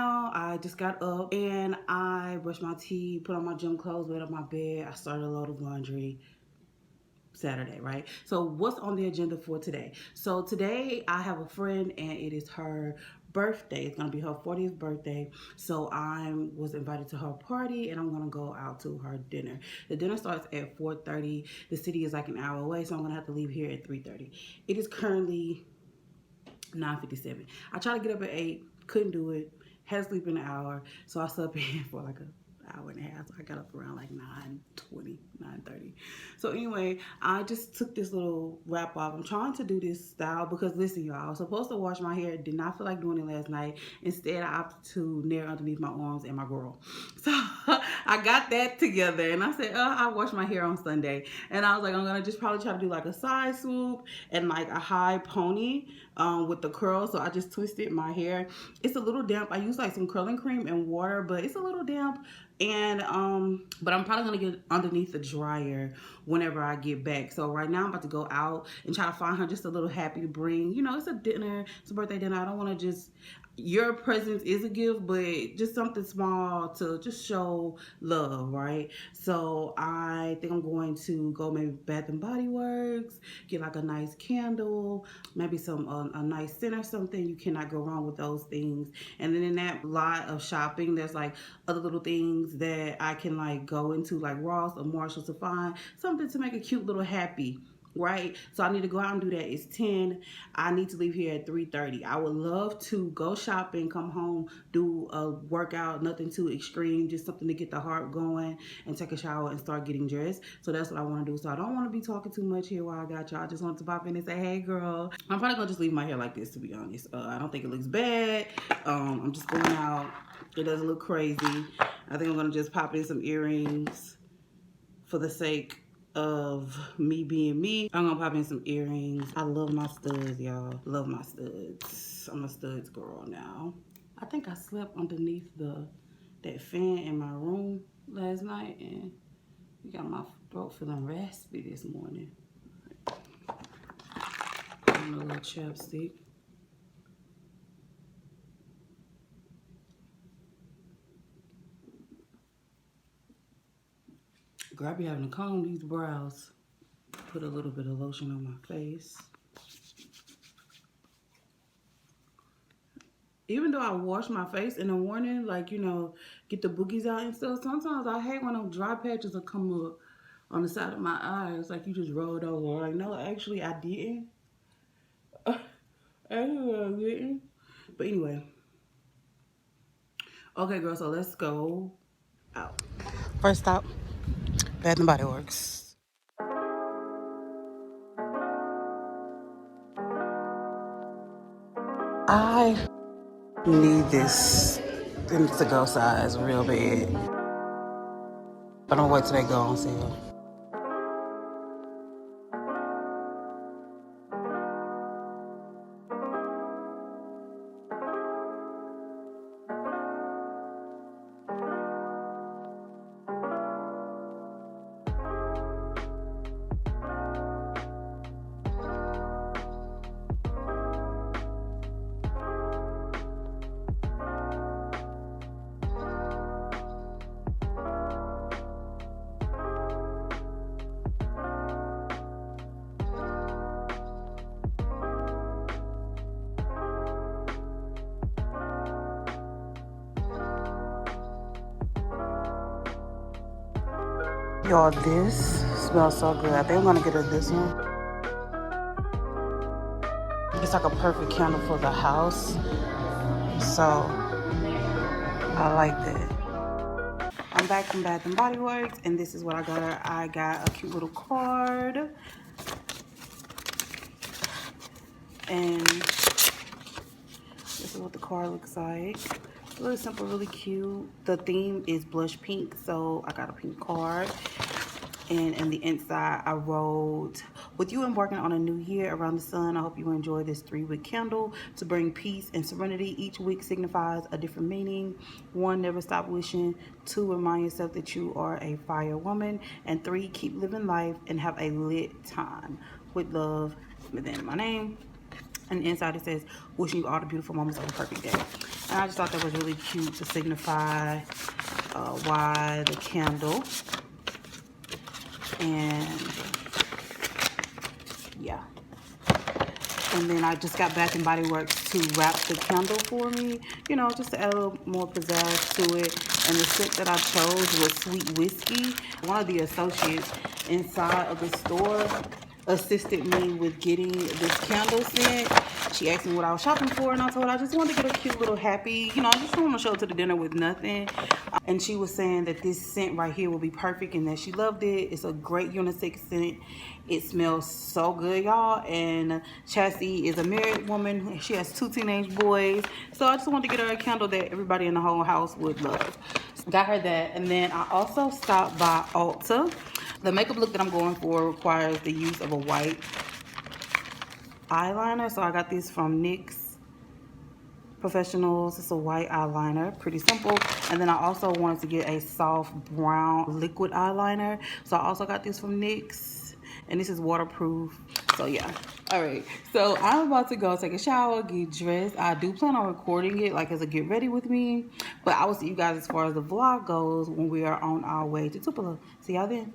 now I just got up and I brushed my teeth, put on my gym clothes, made up my bed. I started a load of laundry. Saturday, right? So what's on the agenda for today? So today I have a friend and it is her birthday. It's gonna be her 40th birthday. So I was invited to her party and I'm gonna go out to her dinner. The dinner starts at 4:30. The city is like an hour away, so I'm gonna have to leave here at 3:30. It is currently 9:57. I tried to get up at 8, couldn't do it. Had to sleep in an hour, so I slept in for like an hour and a half. So I got up around like 9:20, 9:30. So anyway, I just took this little wrap off. I'm trying to do this style because listen, y'all, I was supposed to wash my hair. Did not feel like doing it last night. Instead, I opted to nair underneath my arms and my girl. So I got that together and I said, I'll wash my hair on Sunday. And I was like, I'm gonna just probably try to do like a side swoop and like a high pony with the curls. So I just twisted my hair. It's a little damp. I use like some curling cream and water, but it's a little damp. And but I'm probably gonna get underneath the dryer whenever I get back. So right now I'm about to go out and try to find her just a little happy to bring. You know, it's a dinner, it's a birthday dinner. I don't want to just, your presence is a gift, but just something small to just show love, right? So I think I'm going to go maybe Bath and Body Works, get like a nice candle, maybe some a nice scent or something. You cannot go wrong with those things. And then in that lot of shopping, there's like other little things that I can like go into, like Ross or Marshalls, to find something to make a cute little happy, right? So I need to go out and do that. It's 10. I need to leave here at 3:30. I would love to go shopping, come home, do a workout, nothing too extreme, just something to get the heart going, and take a shower and start getting dressed. So that's what I want to do. So I don't want to be talking too much here while I got y'all. I just want to pop in and say, hey girl. I'm probably gonna just leave my hair like this, to be honest. I don't think it looks bad. I'm just going out. It doesn't look crazy. I think I'm gonna just pop in some earrings for the sake of me being me. I'm gonna pop in some earrings. I love my studs, y'all. Love my studs. I'm a studs girl now. I think I slept underneath that fan in my room last night and you got my throat feeling raspy this morning. And a little chapstick. Girl, I be having to comb these brows. Put a little bit of lotion on my face. Even though I wash my face in the morning, like, you know, get the boogies out and stuff, sometimes I hate when those dry patches will come up on the side of my eyes, like you just rolled over. Like, no, actually, I didn't. Actually, I didn't. But anyway. Okay, girl, so let's go out. First stop, Bath and Body Works. I need this in the to-go size real bad. But don't wait till they go on sale. Y'all, this smells so good. I think I'm gonna get her this one. It's like a perfect candle for the house. So, I like that. I'm back from Bath and Body Works, and this is what I got her. I got a cute little card. And this is what the card looks like. Really simple, really cute. The theme is blush pink, so I got a pink card. And in the inside, I wrote, with you embarking on a new year around the sun, I hope you enjoy this 3-wick candle to bring peace and serenity. Each wick signifies a different meaning. 1, never stop wishing. 2, remind yourself that you are a fire woman. And 3, keep living life and have a lit time. With love, within my name. And inside it says, wishing you all the beautiful moments of a perfect day. And I just thought that was really cute to signify why the candle. And yeah. And then I just got Bath and Body Works to wrap the candle for me, you know, just to add a little more pizzazz to it. And the scent that I chose was Sweet Whiskey. One of the associates inside of the store assisted me with getting this candle scent. She asked me what I was shopping for, and I told her I just wanted to get a cute little happy, you know, I just don't want to show up to the dinner with nothing. And she was saying that this scent right here will be perfect and that she loved it. It's a great unisex scent. It smells so good, y'all. And Chassie is a married woman. She has 2 teenage boys. So I just wanted to get her a candle that everybody in the whole house would love. Got her that. And then I also stopped by Ulta. The makeup look that I'm going for requires the use of a white eyeliner. So I got this from NYX Professionals. It's a white eyeliner, pretty simple. And then I also wanted to get a soft brown liquid eyeliner. So I also got this from NYX. And this is waterproof. So yeah. All right. So I'm about to go take a shower, get dressed. I do plan on recording it like as a get ready with me. But I will see you guys as far as the vlog goes when we are on our way to Tupelo. See y'all then.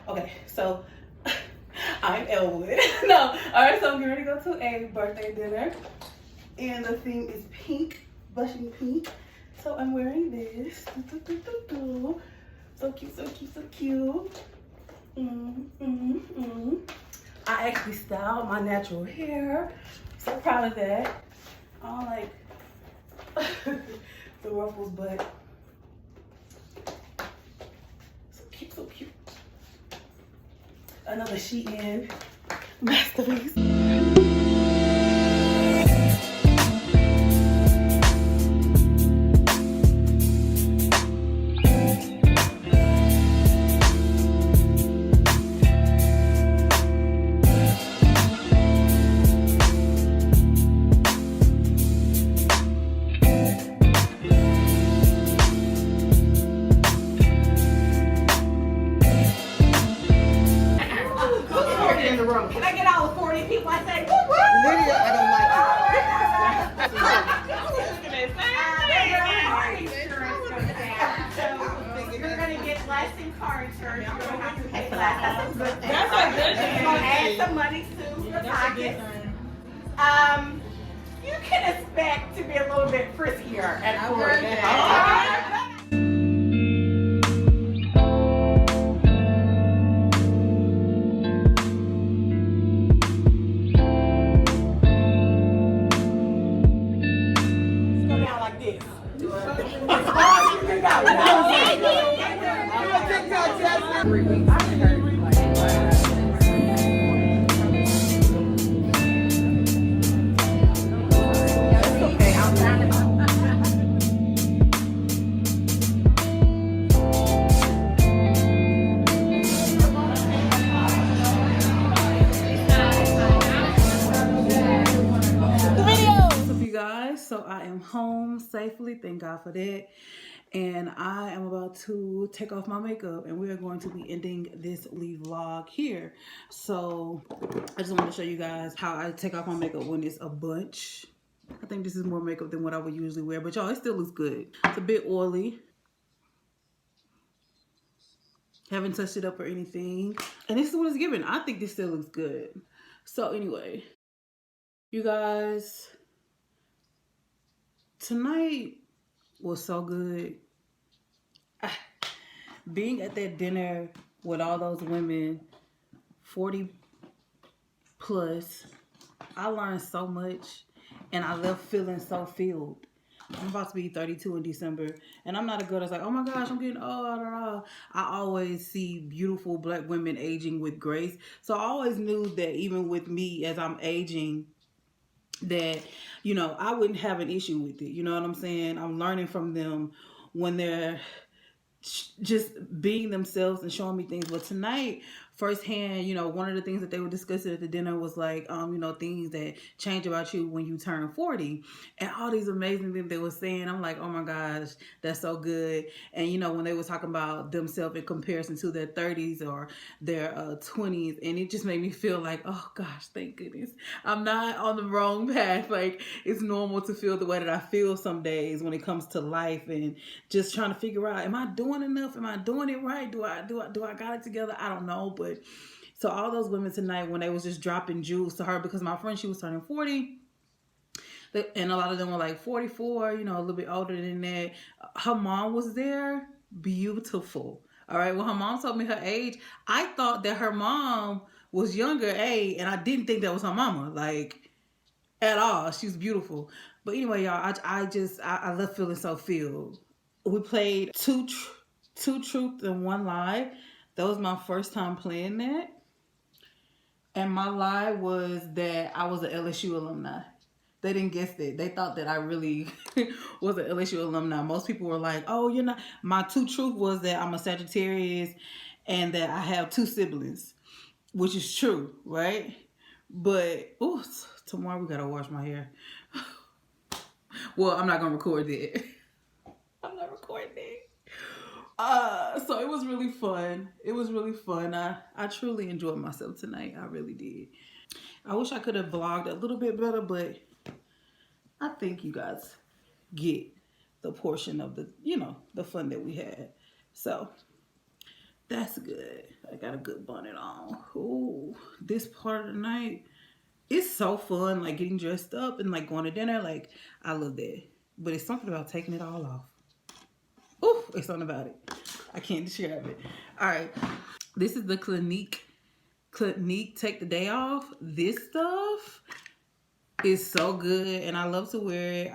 Okay, so I'm Elwood. No, alright, so I'm getting ready to go to a birthday dinner. And the theme is pink, blushing pink. So I'm wearing this. So cute, so cute, so cute. I actually styled my natural hair. So proud of that. I don't like the ruffles, but so cute, so cute. Another Shein masterpiece. Can I get all the 40 people? I say, woo woo! Lydia, I don't like So you're going to get less in car insurance. You're going to have to pay less. That's a good thing. That's a good thing. You're going to add some money to your pocket. You can expect to be a little bit friskier at 40. So I am home safely, thank God for that. And I am about to take off my makeup and we are going to be ending this vlog here. So I just want to show you guys how I take off my makeup when it's a bunch. I think this is more makeup than what I would usually wear, but y'all, it still looks good. It's a bit oily. Haven't touched it up or anything. And this is what it's giving. I think this still looks good. So anyway, you guys, tonight was so good. Being at that dinner with all those women, 40 plus, I learned so much and I left feeling so filled. I'm about to be 32 in December, and I'm not a girl that's like, oh my gosh, I'm getting old. I always see beautiful black women aging with grace. So I always knew that even with me as I'm aging, that, you know, I wouldn't have an issue with it. You know what I'm saying? I'm learning from them when they're just being themselves and showing me things. But tonight, firsthand, you know, one of the things that they were discussing at the dinner was like, you know, things that change about you when you turn 40, and all these amazing things they were saying. I'm like, oh my gosh, that's so good. And you know, when they were talking about themselves in comparison to their 30s or their 20s, and it just made me feel like, oh gosh, thank goodness I'm not on the wrong path. Like, it's normal to feel the way that I feel some days when it comes to life, and just trying to figure out, am I doing enough? Am I doing it right? Do I got it together? I don't know. But so all those women tonight, when they was just dropping jewels to her, because my friend, she was turning 40, and a lot of them were like 44, you know, a little bit older than that. Her mom was there, beautiful. All right, when her mom told me her age, I thought that her mom was younger, and I didn't think that was her mama, like, at all. She was beautiful. But anyway, y'all, I left feeling so filled. We played two truths and one lie. That was my first time playing that. And my lie was that I was an LSU alumni. They didn't guess it. They thought that I really was an LSU alumni. Most people were like, oh, you're not. My two truth was that I'm a Sagittarius and that I have 2 siblings, which is true, right? But, ooh, tomorrow we got to wash my hair. Well, I'm not going to record that. I'm not recording it. So it was really fun. It was really fun. I truly enjoyed myself tonight. I really did. I wish I could have vlogged a little bit better, but I think you guys get the portion of the, you know, the fun that we had. So that's good. I got a good bonnet on. Ooh, this part of the night, it's so fun, like getting dressed up and like going to dinner. Like, I love that. But it's something about taking it all off. Ooh, it's something about it. I can't describe it. All right. This is the Clinique Take the Day Off. This stuff is so good, and I love to wear it.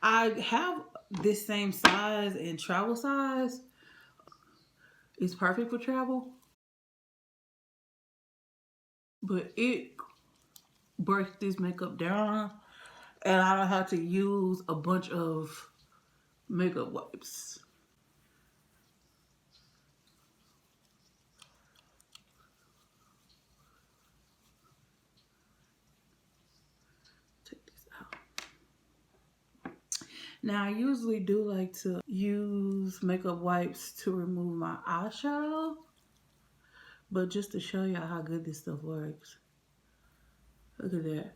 I have this same size and travel size. It's perfect for travel, but it breaks this makeup down, and I don't have to use a bunch of makeup wipes. Take this out. Now, I usually do like to use makeup wipes to remove my eyeshadow, but just to show y'all how good this stuff works. Look at that.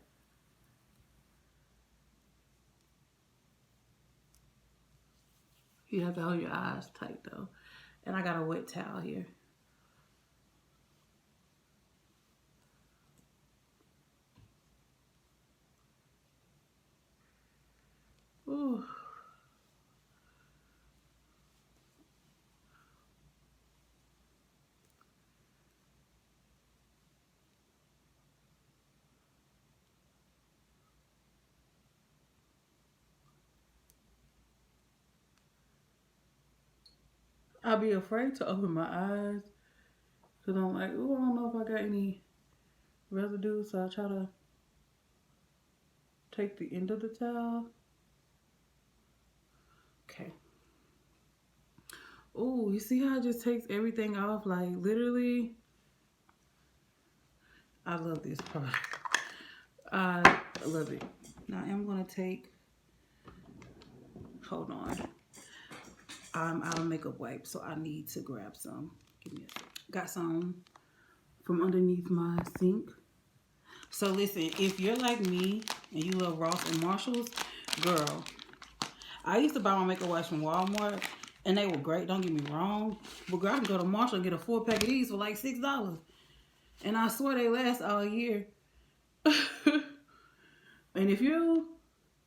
You have to hold your eyes tight though. And I got a wet towel here. Ooh. I'll be afraid to open my eyes because I'm like, oh, I don't know if I got any residue, so I try to take the end of the towel. Okay. Oh, you see how it just takes everything off? Like, literally. I love this part. I love it. Now I'm going to take, hold on. I'm out of makeup wipes, so I need to grab some. Give me a second. Got some from underneath my sink. So listen, if you're like me and you love Ross and Marshalls, girl, I used to buy my makeup wipes from Walmart and they were great, don't get me wrong. But girl, I can go to Marshall and get a 4-pack of these for like $6. And I swear they last all year. And if you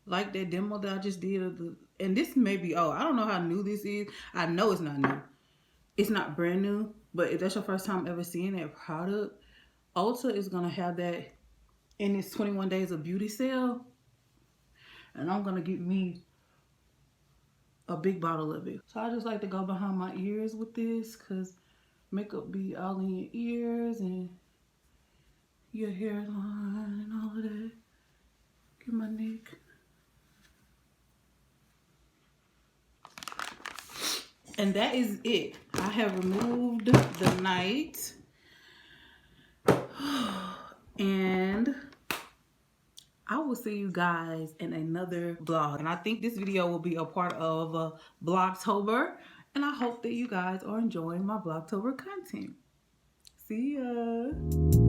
like that demo that I just did of the, and this may be, oh, I don't know how new this is. I know it's not new. It's not brand new, but if that's your first time ever seeing that product, Ulta is going to have that in its 21 days of beauty sale. And I'm going to get me a big bottle of it. So I just like to go behind my ears with this because makeup be all in your ears and your hairline and all of that. Get my neck. And that is it. I have removed the night. And I will see you guys in another vlog. And I think this video will be a part of Vlogtober. And I hope that you guys are enjoying my Vlogtober content. See ya.